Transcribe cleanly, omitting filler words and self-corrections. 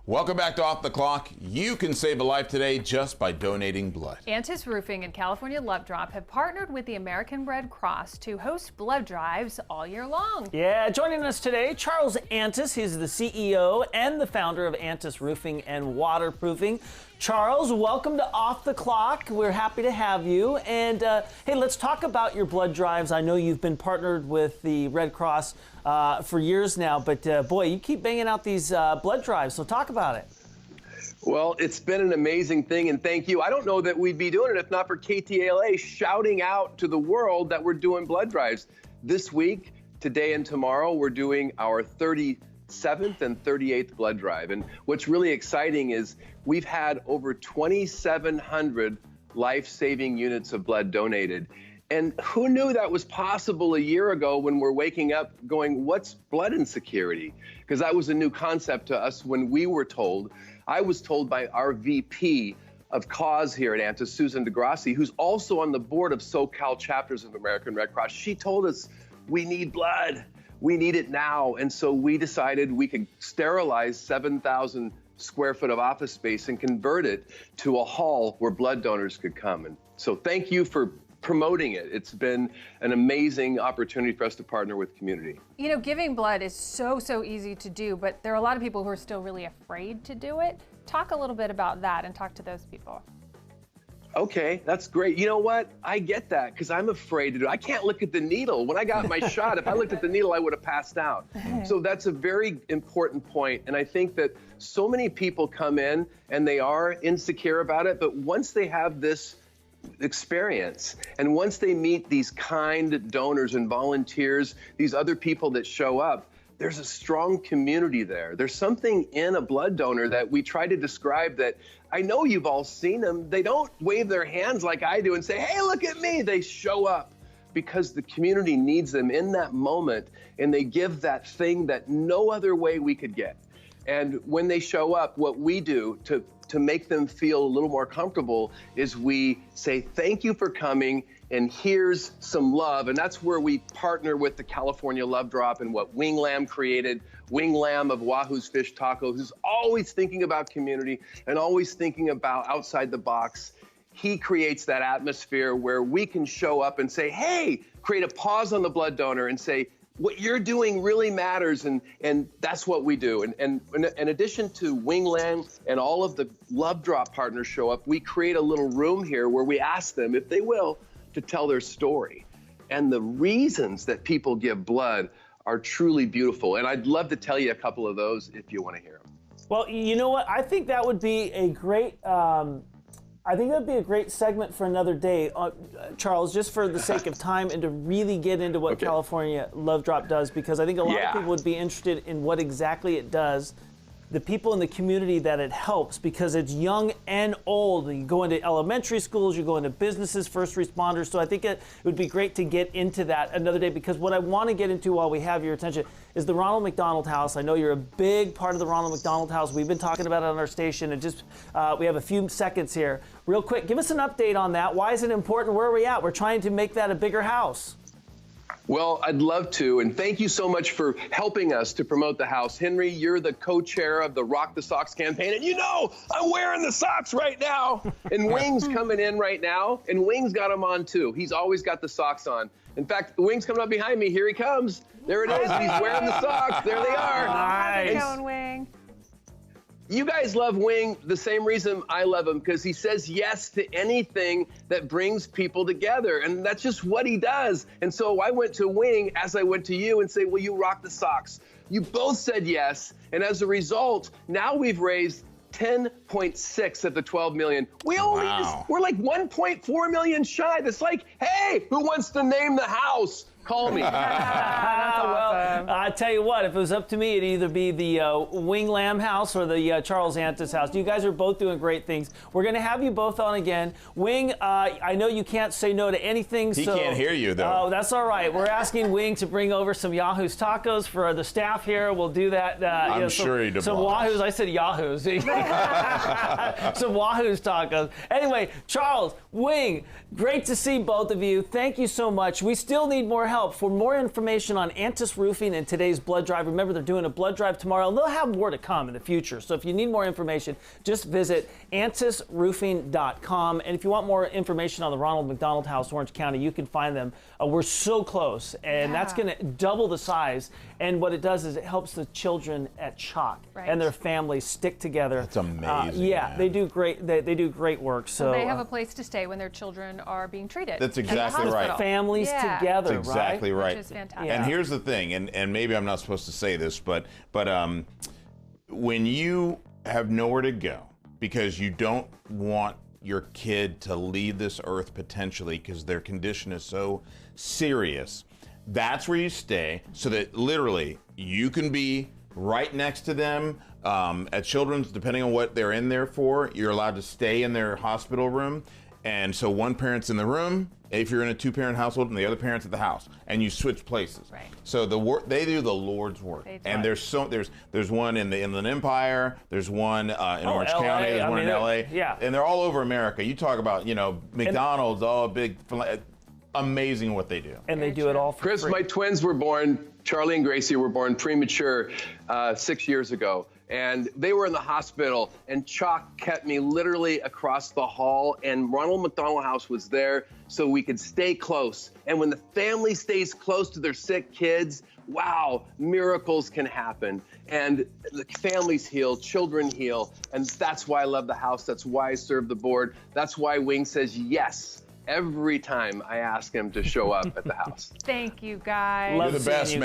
Welcome back to Off the Clock. You can save a life today just by donating blood. Antis Roofing and California Love Drop have partnered with the American Red Cross to host blood drives all year long. Yeah, joining us today, Charles Antis. He's the CEO and the founder of Antis Roofing and Waterproofing. Charles, welcome to Off the Clock. We're happy to have you. And hey, let's talk about your blood drives. I know you've been partnered with the Red Cross for years now, but boy, you keep banging out these blood drives. So talk about it. Well, it's been an amazing thing, and thank you. I don't know that we'd be doing it if not for KTLA shouting out to the world that we're doing blood drives. This week, today and tomorrow, we're doing our 37th and 38th blood drive. And what's really exciting is we've had over 2,700 life-saving units of blood donated. And who knew that was possible a year ago when we're waking up going, what's blood insecurity? Because that was a new concept to us when we were told. I was told by our VP of cause here at Antis, Susan DeGrassi, who's also on the board of SoCal chapters of American Red Cross. She told us, we need blood. We need it now. And so we decided we could sterilize 7,000 square foot of office space and convert it to a hall where blood donors could come. And so thank you for promoting it. It's been an amazing opportunity for us to partner with community. You know, giving blood is so easy to do, but there are a lot of people who are still really afraid to do it. Talk a little bit about that and talk to those people. Okay, that's great. You know what? I get that because I'm afraid to do it. I can't look at the needle. When I got my shot, if I looked at the needle, I would have passed out. So that's a very important point. And I think that so many people come in and they are insecure about it, but once they have this experience and once they meet these kind donors and volunteers, these other people that show up, there's a strong community there. There's something in a blood donor that we try to describe that I know you've all seen them. They don't wave their hands like I do and say, hey, look at me. They show up because the community needs them in that moment, and they give that thing that no other way we could get. And when they show up, what we do to make them feel a little more comfortable is we say, thank you for coming, and here's some love. And that's where we partner with the California Love Drop and what Wing Lamb created. Wing Lamb of Wahoo's Fish Tacos is always thinking about community and always thinking about outside the box. He creates that atmosphere where we can show up and say, hey, create a pause on the blood donor and say, what you're doing really matters, and that's what we do. And in addition to Wing Lamb and all of the Love Drop partners show up, we create a little room here where we ask them, if they will, to tell their story. And the reasons that people give blood are truly beautiful. And I'd love to tell you a couple of those if you want to hear them. Well, you know what? I think that would be a great segment for another day, Charles, just for the sake of time and to really get into what California Love Drop does, because I think a lot of people would be interested in what exactly it does, the people in the community that it helps, because it's young and old. You go into elementary schools, you go into businesses, first responders. So I think it would be great to get into that another day, because what I want to get into while we have your attention is the Ronald McDonald House. I know you're a big part of the Ronald McDonald House. We've been talking about it on our station, and just we have a few seconds here. Real quick, give us an update on that. Why is it important? Where are we at? We're trying to make that a bigger house. Well, I'd love to, and thank you so much for helping us to promote the house. Henry, you're the co-chair of the Rock the Socks campaign, and you know I'm wearing the socks right now, and Wing's coming in right now, and Wing's got them on too. He's always got the socks on. In fact, the Wing's coming up behind me. Here he comes. There it is. He's wearing the socks. There they are. Nice. How's it going, Wing? You guys love Wing the same reason I love him, because he says yes to anything that brings people together, and that's just what he does. And so I went to Wing as I went to you and say, will you rock the socks? You both said yes, and as a result, now we've raised 10.6 of the 12 million. We're like 1.4 million shy. That's like, hey, who wants to name the house? Call me. Well, I tell you what, if it was up to me, it'd either be the Wing Lamb house or the Charles Antis house. You guys are both doing great things. We're going to have you both on again. Wing, I know you can't say no to anything. He can't hear you, though. Oh, that's all right. We're asking Wing to bring over some Yahoo's tacos for the staff here. We'll do that. I'm sure he'd some Wahoos. I said Yahoos. Some Wahoo's tacos. Anyway, Charles, Wing, great to see both of you. Thank you so much. We still need more help, for more information on Antis Roofing and today's blood drive, remember they're doing a blood drive tomorrow, and they'll have more to come in the future. So if you need more information, just visit antisroofing.com. And if you want more information on the Ronald McDonald House, Orange County, you can find them. We're so close, and that's going to double the size. And what it does is it helps the children at Chalk and their families stick together. That's amazing. Yeah, they do great. They do great work. So they have a place to stay when their children are being treated. That's exactly right. Families together, That's exactly right. Which is fantastic. And here's the thing, and maybe I'm not supposed to say this, but when you have nowhere to go because you don't want your kid to leave this earth potentially because their condition is so serious, that's where you stay, so that literally you can be right next to them. At Children's, depending on what they're in there for, you're allowed to stay in their hospital room. And so one parent's in the room, if you're in a two-parent household, and the other parent's at the house, and you switch places. Right. So they do the Lord's work. And there's one in the Inland Empire, there's one in Orange County, there's one in LA. Yeah. And they're all over America. You talk about, McDonald's, all big, amazing what they do. And they do it all for Chris, free. my twins were born, Charlie and Gracie were born premature 6 years ago. And they were in the hospital, and Chalk kept me literally across the hall, and Ronald McDonald House was there so we could stay close. And when the family stays close to their sick kids, wow, miracles can happen. And the families heal, children heal, and that's why I love the house. That's why I serve the board. That's why Wing says yes every time I ask him to show up at the house. Thank you, guys. You're the best, man.